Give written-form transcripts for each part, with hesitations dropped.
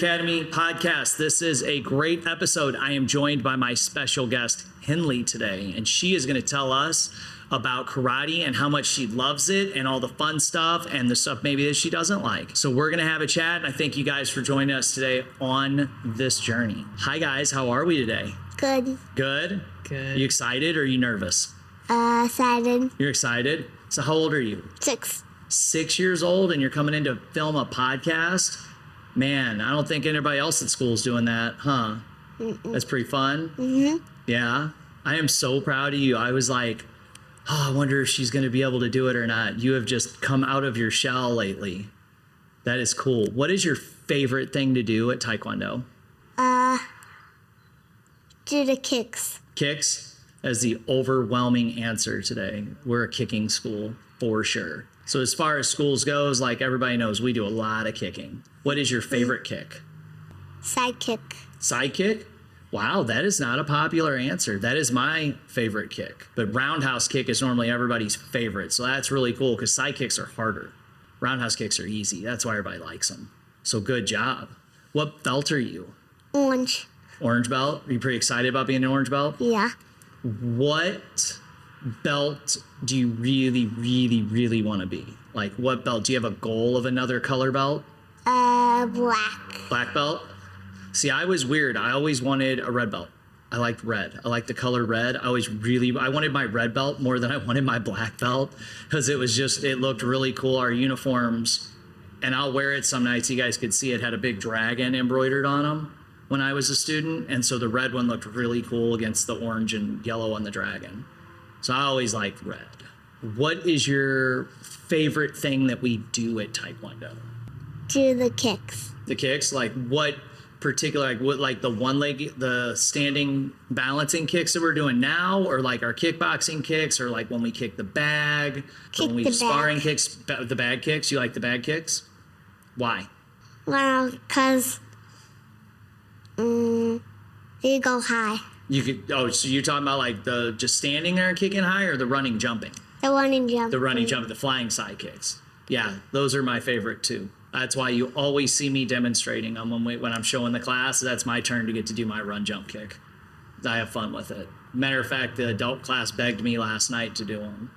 Academy podcast. This is a great episode. I am joined by my special guest, Henley, today, and she is going to tell us about karate and how much she loves it and all the fun stuff and the stuff maybe that she doesn't like. So we're going to have a chat, and I thank you guys for joining us today on this journey. Hi, guys. How are we today? Good. Good? Good. You excited or are you nervous? Excited. You're excited? So how old are you? 6. 6 years old, and you're coming in to film a podcast? Man, I don't think anybody else at school is doing that, huh? That's pretty fun. Mm-hmm. Yeah. I am so proud of you. I was like, oh, I wonder if she's going to be able to do it or not. You have just come out of your shell lately. That is cool. What is your favorite thing to do at Taekwondo? Do the kicks. Kicks? As the overwhelming answer today. We're a kicking school for sure. So as far as schools goes, like everybody knows, we do a lot of kicking. What is your favorite kick? Sidekick. Sidekick? Wow, that is not a popular answer. That is my favorite kick. But roundhouse kick is normally everybody's favorite. So that's really cool because side kicks are harder. Roundhouse kicks are easy. That's why everybody likes them. So good job. What belt are you? Orange. Orange belt? Are you pretty excited about being an orange belt? Yeah. What belt do you really, really, really want to be? Like what belt? Do you have a goal of another color belt? Black. Black belt? See, I was weird. I always wanted a red belt. I liked red. I liked the color red. I wanted my red belt more than I wanted my black belt because it looked really cool. Our uniforms, and I'll wear it some nights. You guys could see it had a big dragon embroidered on them when I was a student. And so the red one looked really cool against the orange and yellow on the dragon. So I always liked red. What is your favorite thing that we do at Taekwondo? Do the kicks. The kicks? Like what particular, like the one leg, the standing balancing kicks that we're doing now, or like our kickboxing kicks, or like when we kick the bag, when we sparring kicks, the bag kicks? You like the bag kicks? Why? Well, because you go high. You could, so you're talking about like the just standing there and kicking high, or the running jumping? The running jump. The running jump, the flying side kicks. Yeah, those are my favorite too. That's why you always see me demonstrating them when I'm showing the class. That's my turn to get to do my run jump kick. I have fun with it. Matter of fact, the adult class begged me last night to do them.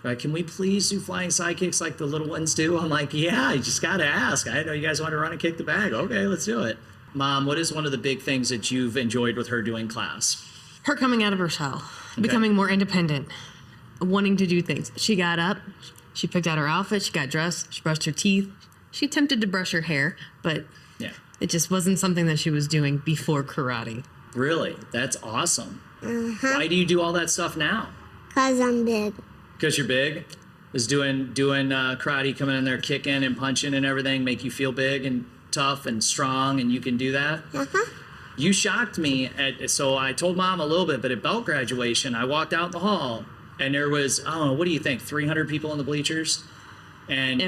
Like, can we please do flying side kicks like the little ones do? I'm like, yeah, you just got to ask. I know you guys want to run and kick the bag. Okay, let's do it. Mom, what is one of the big things that you've enjoyed with her doing class? Her coming out of her shell, becoming more independent, wanting to do things. She got up, she picked out her outfit, she got dressed, she brushed her teeth. She attempted to brush her hair, but it just wasn't something that she was doing before karate. Really? That's awesome. Why do you do all that stuff now? Because I'm big. Because you're big? Does doing karate, coming in there, kicking and punching and everything make you feel big and tough and strong and you can do that? You shocked me so I told Mom a little bit, but at belt graduation, I walked out in the hall and there was, I don't know, what do you think, 300 people in the bleachers? And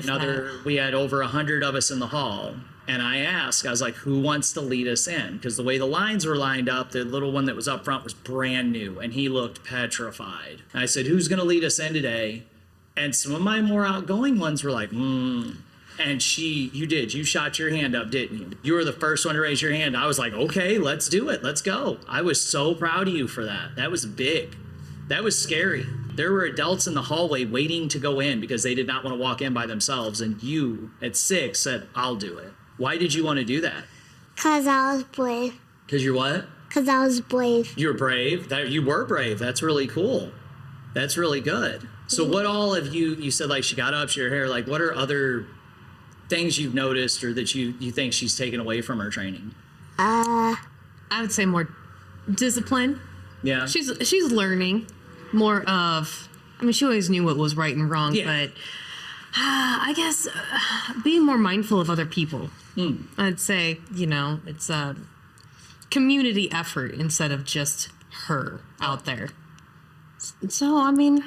we had over 100 of us in the hall. And I asked, I was like, who wants to lead us in? Because the way the lines were lined up, the little one that was up front was brand new and he looked petrified. And I said, who's going to lead us in today? And some of my more outgoing ones were like, And you did. You shot your hand up, didn't you? You were the first one to raise your hand. I was like, okay, let's do it. Let's go. I was so proud of you for that. That was big. That was scary. There were adults in the hallway waiting to go in because they did not want to walk in by themselves. And you, at 6, said, I'll do it. Why did you want to do that? Because I was brave. Because you're what? Because I was brave. You were brave? You were brave. That's really cool. That's really good. So what all of you said, like she got up, she had her hair, like what are other things you've noticed or that you think she's taken away from her training? I would say more discipline. Yeah. She's learning more of, I mean, she always knew what was right and wrong, but I guess being more mindful of other people. I'd say, it's a community effort instead of just her out there. So, I mean,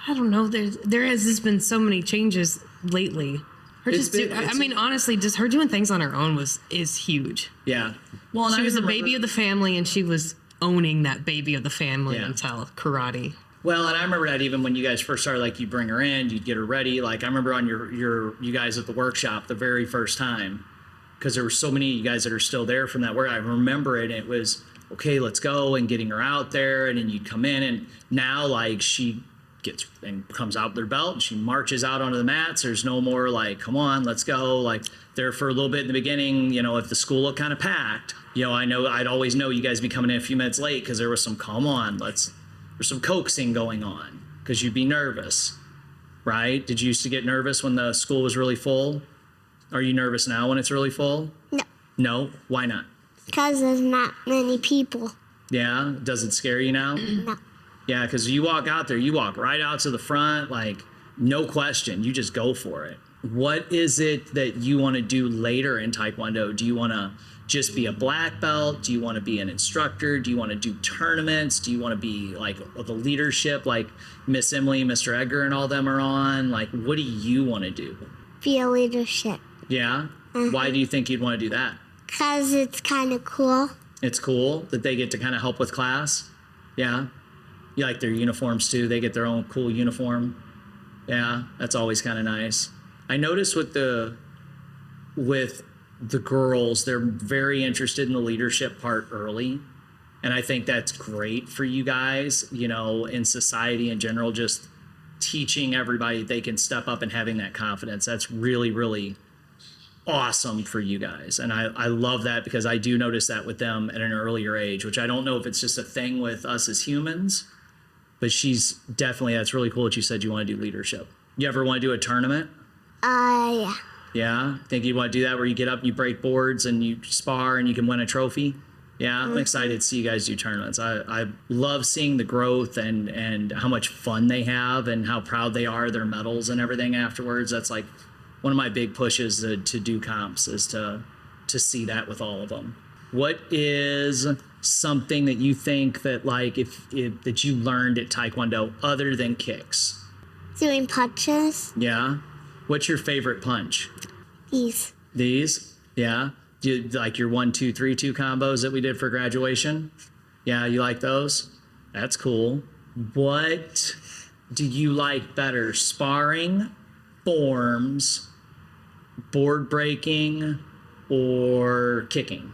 I don't know. There has just been so many changes lately. Honestly, just her doing things on her own is huge. Yeah. Well, she was a baby of the family, and she was owning that baby of the family until karate. Well, and I remember that even when you guys first started, like, you'd bring her in, you'd get her ready. Like, I remember on you guys at the workshop the very first time, because there were so many of you guys that are still there from that where I remember it, and it was, okay, let's go, and getting her out there, and then you'd come in, and now like she gets and comes out with her belt and she marches out onto the mats. There's no more like, come on, let's go. Like there for a little bit in the beginning, you know, if the school looked kind of packed, you know, I'd always know you guys be coming in a few minutes late because there was some, come on, there's some coaxing going on because you'd be nervous, right? Did you used to get nervous when the school was really full? Are you nervous now when it's really full? No. No? Why not? Because there's not many people. Yeah? Does it scare you now? No. Yeah, because you walk out there, you walk right out to the front, like, no question. You just go for it. What is it that you want to do later in Taekwondo? Do you want to just be a black belt? Do you want to be an instructor? Do you want to do tournaments? Do you want to be, like, the leadership, like Miss Emily, Mr. Edgar, and all them are on? Like, what do you want to do? Be a leadership. Yeah? Why do you think you'd want to do that? Because it's kind of cool. It's cool that they get to kind of help with class? Yeah? You like their uniforms too? They get their own cool uniform. Yeah, that's always kind of nice. I noticed with the girls, they're very interested in the leadership part early. And I think that's great for you guys, you know, in society in general, just teaching everybody they can step up and having that confidence. That's really, really awesome for you guys. And I love that because I do notice that with them at an earlier age, which I don't know if it's just a thing with us as humans. But she's definitely, that's really cool that you said you want to do leadership. You ever want to do a tournament? Yeah. Yeah? Think you'd want to do that where you get up and you break boards and you spar and you can win a trophy? Yeah? I'm excited to see you guys do tournaments. I love seeing the growth and how much fun they have and how proud they are, their medals and everything afterwards. That's like one of my big pushes to do comps is to see that with all of them. What is something that you think that like if that you learned at Taekwondo other than kicks? Doing punches. Yeah. What's your favorite punch? These. These? Yeah. Do you like your 1, 2, 3, 2 combos that we did for graduation? Yeah, you like those? That's cool. What do you like better? Sparring, forms, board breaking, or kicking?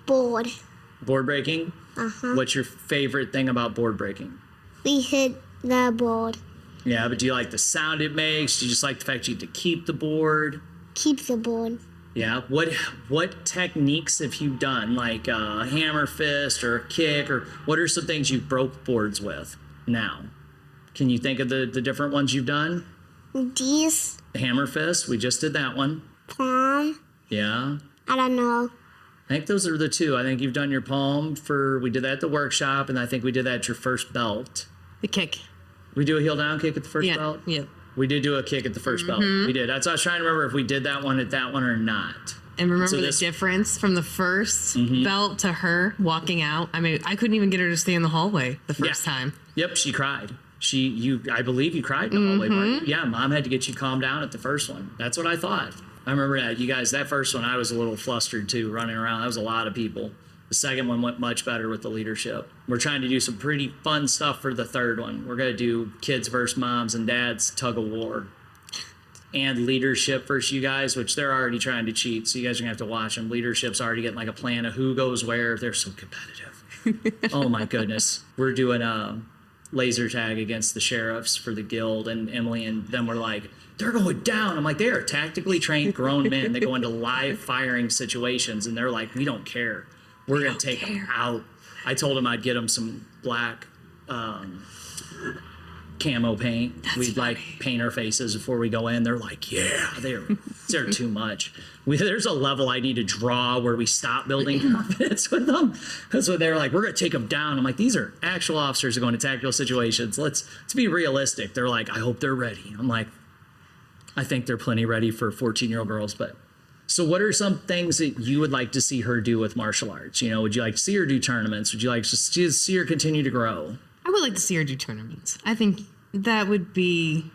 Board. Board breaking? Uh-huh. What's your favorite thing about board breaking? We hit the board. Yeah, but do you like the sound it makes? Do you just like the fact you get to keep the board? Keep the board. Yeah. What techniques have you done? Like a hammer fist or a kick, or what are some things you've broke boards with now? Can you think of the different ones you've done? These. The hammer fist, we just did that one. Palm. Yeah. I don't know. I think those are the two. I think you've done your palm we did that at the workshop, and I think we did that at your first belt. The kick. We do a heel down kick at the first belt? Yeah. We did do a kick at the first belt. We did. That's what I was trying to remember if we did that one at that one or not. And remember So the this- difference from the first belt to her walking out? I mean, I couldn't even get her to stay in the hallway the first time. Yep, she cried. I believe you cried in the hallway, right? Yeah, Mom had to get you calmed down at the first one. That's what I thought. I remember that. You guys, that first one, I was a little flustered too, running around. That was a lot of people. The second one went much better with the leadership. We're trying to do some pretty fun stuff for the third one. We're going to do kids versus moms and dads tug of war. And leadership versus you guys, which they're already trying to cheat, so you guys are going to have to watch them. Leadership's already getting like a plan of who goes where. They're so competitive. Oh my goodness. We're doing a laser tag against the sheriffs for the guild, and Emily and them were like, they're going down. I'm like, they are tactically trained grown men. They go into live firing situations, and they're like, we don't care. We're going to take them out. I told them I'd get them some black camo paint. We'd like paint our faces before we go in. They're like, yeah, they're too much. There's a level I need to draw where we stop building confidence with them. That's what they're like, we're going to take them down. I'm like, these are actual officers who go into tactical situations. Let's be realistic. They're like, I hope they're ready. I'm like, I think they're plenty ready for 14-year-old girls. But so what are some things that you would like to see her do with martial arts? You know, would you like to see her do tournaments? Would you like to see her continue to grow? I would like to see her do tournaments. I think that would be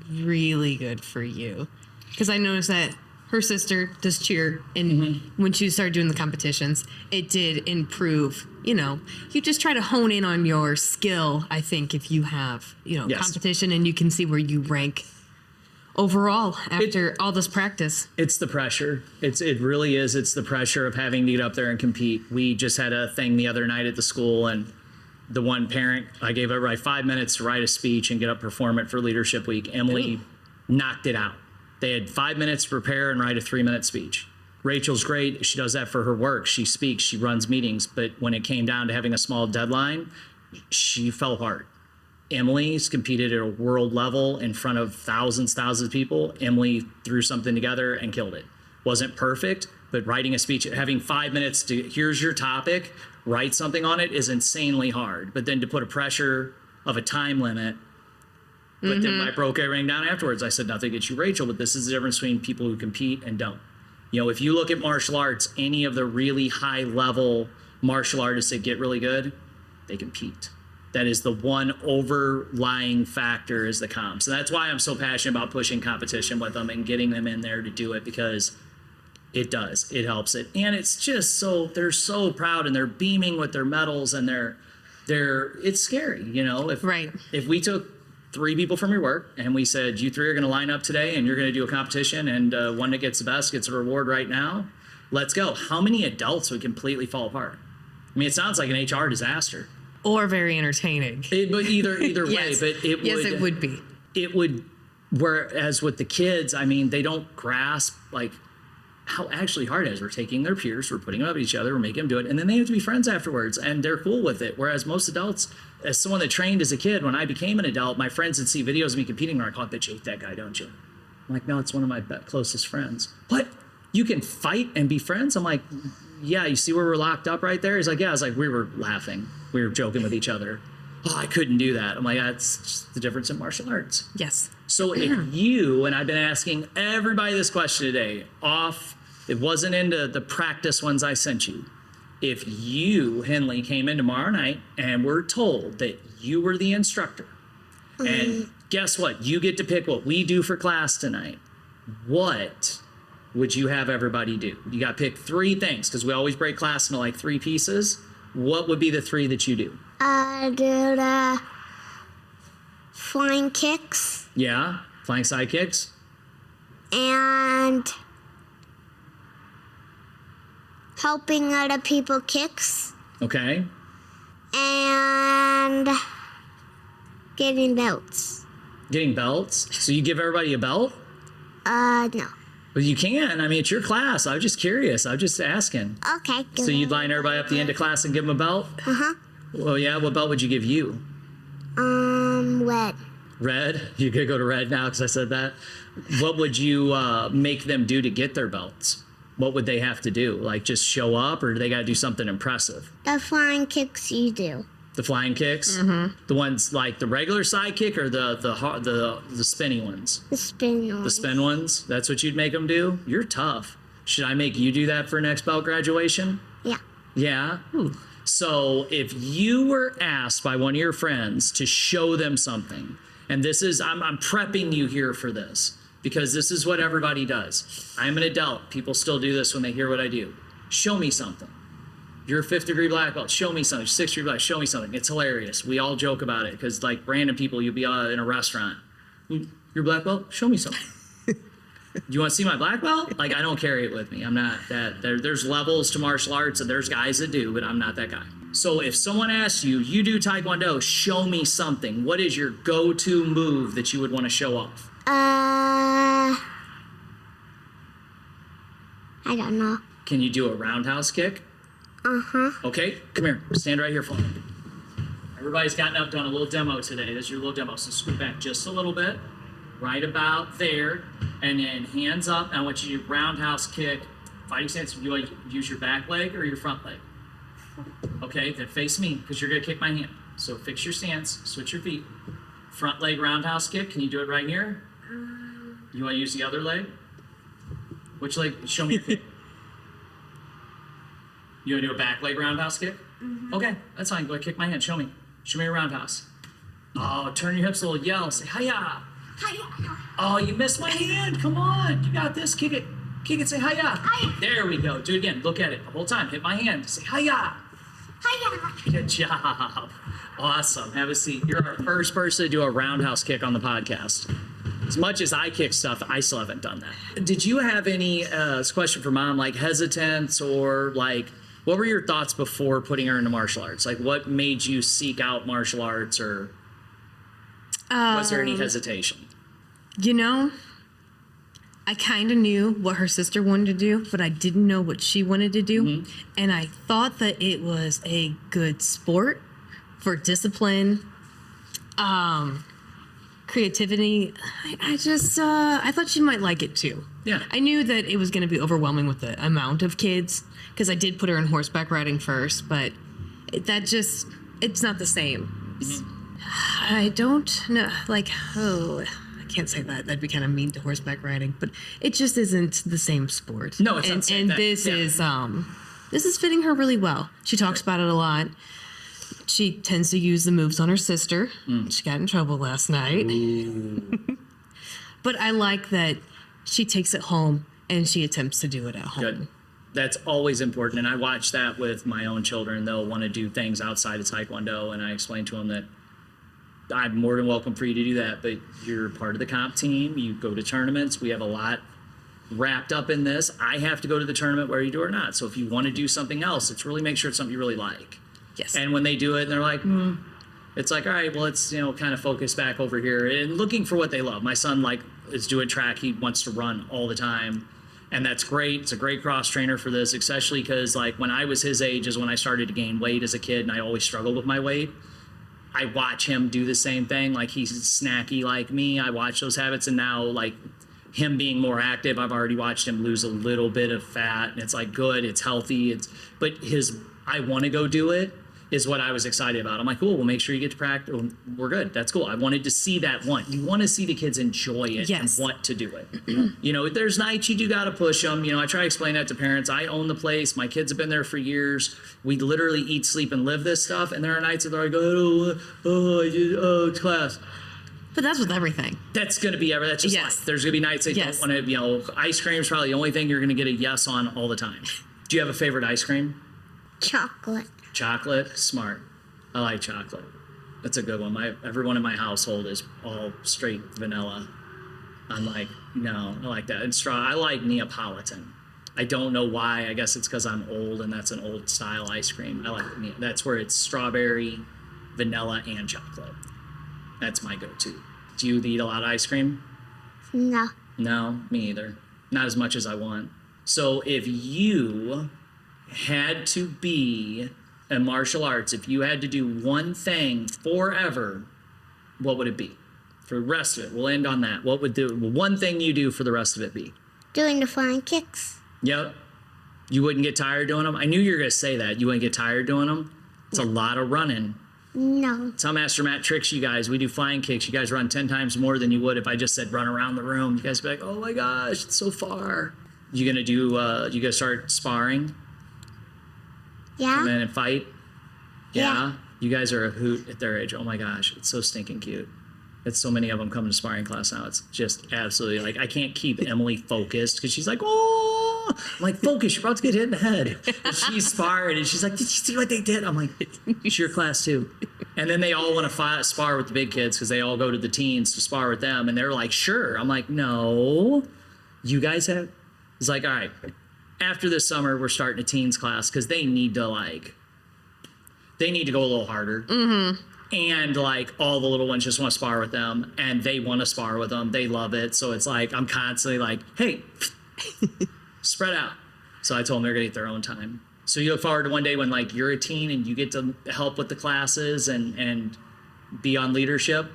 really good for you. Because I noticed that her sister does cheer, and when she started doing the competitions, it did improve. You know, you just try to hone in on your skill, I think, if you have, competition and you can see where you rank overall after all this practice? It's the pressure. It really is. It's the pressure of having to get up there and compete. We just had a thing the other night at the school, and the one parent, I gave her 5 minutes to write a speech and get up, perform it for Leadership Week. Emily knocked it out. They had 5 minutes to prepare and write a 3-minute speech. Rachel's great. She does that for her work. She speaks, she runs meetings. But when it came down to having a small deadline, she fell apart. Emily's competed at a world level in front of thousands of people. Emily threw something together and killed it. Wasn't perfect, but writing a speech, having 5 minutes to, here's your topic, write something on it is insanely hard. But then to put a pressure of a time limit, but then I broke everything down afterwards. I said, nothing against you, Rachel, but this is the difference between people who compete and don't. You know, if you look at martial arts, any of the really high level martial artists that get really good, they compete. That is the one overlying factor is the comps. And that's why I'm so passionate about pushing competition with them and getting them in there to do it, because it does. It helps it. And it's just so, they're so proud and they're beaming with their medals and it's scary, you know. If we took 3 people from your work and we said, you 3 are going to line up today and you're going to do a competition, and one that gets the best gets a reward right now, let's go. How many adults would completely fall apart? I mean, it sounds like an HR disaster. Or very entertaining. But either way, Yes. but it would. Yes, it would be. It would, whereas with the kids, I mean, they don't grasp like how actually hard it is. We're taking their peers, we're putting them up at each other, we're making them do it, and then they have to be friends afterwards, and they're cool with it. Whereas most adults, as someone that trained as a kid, when I became an adult, my friends would see videos of me competing, and they're like, oh, I bet you hate that guy, don't you? I'm like, no, it's one of my closest friends. What? You can fight and be friends? I'm like, yeah, you see where we're locked up right there? He's like, yeah. I was like, we were laughing. We were joking with each other. Oh, I couldn't do that. I'm like, that's just the difference in martial arts. Yes. So if you, and I've been asking everybody this question today, it wasn't into the practice ones I sent you. If you, Henley, came in tomorrow night and were told that you were the instructor, and guess what? You get to pick what we do for class tonight. What would you have everybody do? You got to pick 3 things, because we always break class into like 3 pieces. What would be the 3 that you do? Do the flying kicks Yeah, flying sidekicks. and helping other people kicks Okay. and getting belts. Getting belts. So you give everybody a belt? No. Well, you can. I mean, it's your class. I was just curious. I was just asking. Okay. So you'd line everybody up at the end of class and give them a belt? Uh-huh. Well, yeah. What belt would you give you? Red. Red? You could go to red now because I said that. What would you make them do to get their belts? What would they have to do? Like just show up, or do they got to do something impressive? The flying kicks you do. The flying kicks? The ones like the regular side kick, or the spinny ones? The spin ones. The spin ones? That's what you'd make them do? You're tough. Should I make you do that for next belt graduation? Yeah. Yeah? So if you were asked by one of your friends to show them something, and this is, I'm prepping you here for this, because this is what everybody does. I'm an adult. People still do this when they hear what I do. Show me something. You're a 5th degree black belt. Show me something. 6th degree black. Show me something. It's hilarious. We all joke about it because, like, random people, you'll be in a restaurant. You're black belt? Show me something. You want to see my black belt? Like, I don't carry it with me. I'm not that. There's levels to martial arts, and there's guys that do, but I'm not that guy. So if someone asks you, you do Taekwondo, show me something. What is your go-to move that you would want to show off? I don't know. Can you do a roundhouse kick? Uh-huh. Okay, come here. Stand right here for me. Everybody's gotten up, done a little demo today. This is your little demo. So scoot back just a little bit, right about there, and then hands up. I want you to roundhouse kick. Fighting stance, do you want to use your back leg or your front leg? Okay, then face me, because you're going to kick my hand. So fix your stance, switch your feet. Front leg roundhouse kick. Can you do it right here? You want to use the other leg? Which leg? Show me your kick. You want to do a back leg roundhouse kick? Okay, that's fine. Go ahead, kick my hand. Show me. Show me your roundhouse. Oh, turn your hips a little. Yell. Say, hiya. Hiya. Oh, you missed my hand. Come on. You got this. Kick it. Kick it. Say, hiya. Hiya. There we go. Do it again. Look at it the whole time. Hit my hand. Say, hiya. Hiya. Good job. Awesome. Have a seat. You're our first person to do a roundhouse kick on the podcast. As much as I kick stuff, I still haven't done that. Did you have any, this question for Mom, like hesitance or like, what were your thoughts before putting her into martial arts? Like what made you seek out martial arts, or was there any hesitation? You know, I kind of knew what her sister wanted to do, but I didn't know what she wanted to do. And I thought that it was a good sport for discipline, creativity. I thought she might like it too. Yeah. I knew that it was going to be overwhelming with the amount of kids, because I did put her in horseback riding first, but it's not the same. I don't know, like, I can't say that. That'd be kind of mean to horseback riding, but it just isn't the same sport. No, it's not. And That, this yeah. this is fitting her really well. She talks about it a lot. She tends to use the moves on her sister. She got in trouble last night. But I like that she takes it home and she attempts to do it at home. Good. That's always important. And I watch that with my own children. They'll want to do things outside of Taekwondo, and I explain to them that I'm more than welcome for you to do that, but you're part of the comp team. You go to tournaments. We have a lot wrapped up in this. I have to go to the tournament whether you do or not. So if you want to do something else, it's really make sure it's something you really like. Yes. And when they do it and they're like, it's like, all right, well, let's, kind of focus back over here and looking for what they love. My son is doing track. He wants to run all the time. And that's great. It's a great cross trainer for this, especially because when I was his age is when I started to gain weight as a kid, and I always struggled with my weight. I watch him do the same thing. Like, he's snacky like me. I watch those habits, and now him being more active, I've already watched him lose a little bit of fat, and it's good, it's healthy. But I want to go do it is what I was excited about. I'm like, cool, we'll make sure you get to practice. We're good. That's cool. I wanted to see that one. You want to see the kids enjoy it Yes. and want to do it. There's nights you do got to push them. I try to explain that to parents. I own the place. My kids have been there for years. We literally eat, sleep, and live this stuff. And there are nights that they're like, it's class. But that's with everything. That's going to be that's just Yes. life. There's going to be nights they Yes. don't want to, ice cream is probably the only thing you're going to get a yes on all the time. Do you have a favorite ice cream? Chocolate. Chocolate? Smart. I like chocolate. That's a good one. Everyone in my household is all straight vanilla. I'm like, no, I like that. And I like Neapolitan. I don't know why. I guess it's because I'm old and that's an old style ice cream. I like that's where it's strawberry, vanilla, and chocolate. That's my go-to. Do you eat a lot of ice cream? No. No, me either. Not as much as I want. So if you had to be in martial arts, if you had to do one thing forever, what would it be? For the rest of it, we'll end on that. What would the one thing you do for the rest of it be? Doing the flying kicks. Yep. You wouldn't get tired doing them? I knew you were going to say that. You wouldn't get tired doing them? It's a lot of running. No. That's how Master Matt tricks you guys. We do flying kicks. You guys run 10 times more than you would if I just said run around the room. You guys would be like, oh my gosh, it's so far. You going to do, you going to start sparring? Yeah. Come in and fight? Yeah. You guys are a hoot at their age. Oh my gosh, it's so stinking cute. It's so many of them coming to sparring class now. It's just absolutely I can't keep Emily focused because she's like, oh, I'm like, focus, you're about to get hit in the head. And she's sparring and she's like, did you see what they did? I'm like, it's your class too. And then they all want to spar with the big kids because they all go to the teens to spar with them. And they're like, sure. I'm like, no, you guys have. It's like, all right, after this summer, we're starting a teens class because they need to go a little harder. Mm-hmm. And all the little ones just want to spar with them and they want to spar with them. They love it. So it's I'm constantly like, hey, spread out. So I told them they're going to get their own time. So you look forward to one day when you're a teen and you get to help with the classes and be on leadership.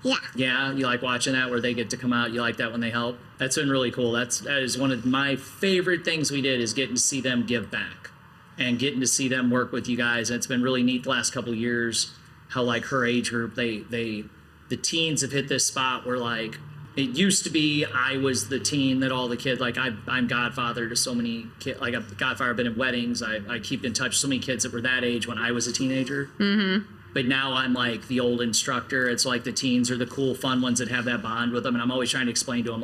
Yeah. Yeah, you like watching that where they get to come out. You like that when they help. That's been really cool. That is one of my favorite things we did is getting to see them give back and getting to see them work with you guys. And it's been really neat the last couple of years how her age group, the teens have hit this spot where it used to be I was the teen that all the kids, I'm godfather to so many kids, I'm godfather, I've been in weddings. I keep in touch with so many kids that were that age when I was a teenager. Mm-hmm. But now I'm the old instructor. It's the teens are the cool, fun ones that have that bond with them. And I'm always trying to explain to them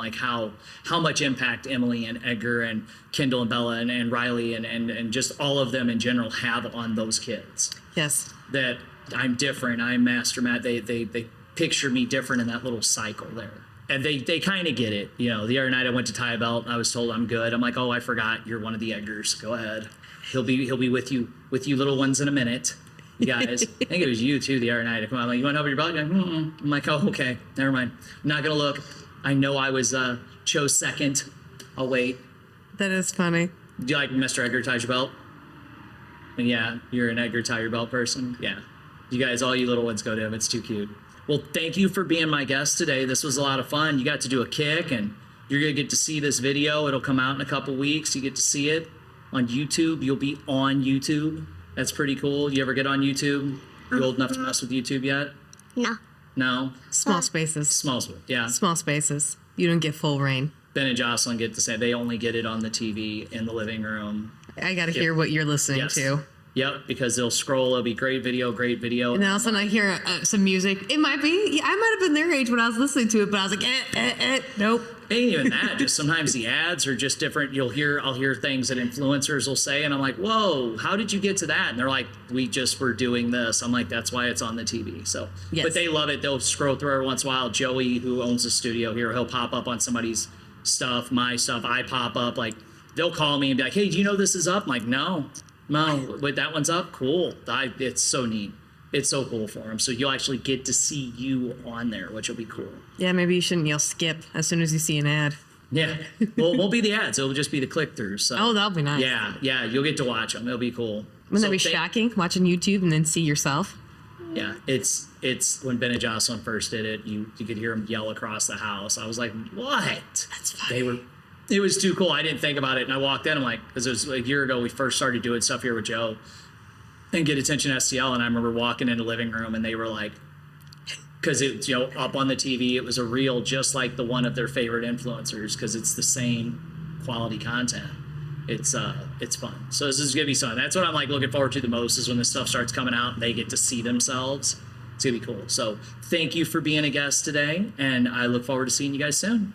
how much impact Emily and Edgar and Kendall and Bella and Riley and just all of them in general have on those kids. Yes. That I'm different. I'm Master Matt. They picture me different in that little cycle there. and they kind of get it. The other night I went to tie a belt and I was told I'm good. I'm like, oh, I forgot you're one of the Eggers. Go ahead. He'll be with you little ones in a minute. You guys, I think it was you too the other night. I come out, I'm like, you want to open your belt? You're like, mm-mm. I'm like, oh, okay, never mind. I'm not gonna look. I know I was chose second. I'll wait. That is funny. Do you like Mr. Edgar ties your belt? And yeah, you're an Edgar tie your belt person. Yeah, you guys, all you little ones, go to him. It's too cute. Well, thank you for being my guest today. This was a lot of fun. You got to do a kick, and you're gonna get to see this video. It'll come out in a couple weeks. You get to see it on YouTube. You'll be on YouTube. That's pretty cool. You ever get on YouTube? You old enough to mess with YouTube yet? No. No? Small spaces. Small, yeah. Small spaces. You don't get full reign. Ben and Jocelyn get to say they only get it on the TV in the living room. I got to hear what you're listening to. Yep, because they'll scroll. It'll be great video. And then all of a sudden I hear some music. It might be. Yeah, I might have been their age when I was listening to it, but I was like, nope. Ain't even that. Just sometimes the ads are just different. I'll hear things that influencers will say, and I'm like, whoa, how did you get to that? And they're like, we just were doing this. I'm like, that's why it's on the TV. So, yes. But they love it. They'll scroll through every once in a while. Joey, who owns the studio here, he'll pop up on somebody's stuff, my stuff. I pop up. Like, they'll call me and be like, hey, do you know this is up? I'm like, no, wait, that one's up? Cool. It's so neat. It's so cool for them. So you'll actually get to see you on there, which will be cool. Yeah, maybe you shouldn't yell skip as soon as you see an ad. Yeah. Well, it won't be the ads. It'll just be the click-throughs. So. Oh, that'll be nice. Yeah. You'll get to watch them. It'll be cool. Wouldn't that be shocking, watching YouTube and then see yourself? Yeah. It's when Ben and Jocelyn first did it, you could hear them yell across the house. I was like, what? That's funny. It was too cool. I didn't think about it. And I walked in, I'm like, because it was a year ago we first started doing stuff here with Joe and Get Attention STL. And I remember walking in the living room and they were like, because it's, up on the TV, it was a reel just like the one of their favorite influencers because it's the same quality content. It's fun. So this is going to be fun. That's what I'm like looking forward to the most is when this stuff starts coming out and they get to see themselves. It's going to be cool. So thank you for being a guest today. And I look forward to seeing you guys soon.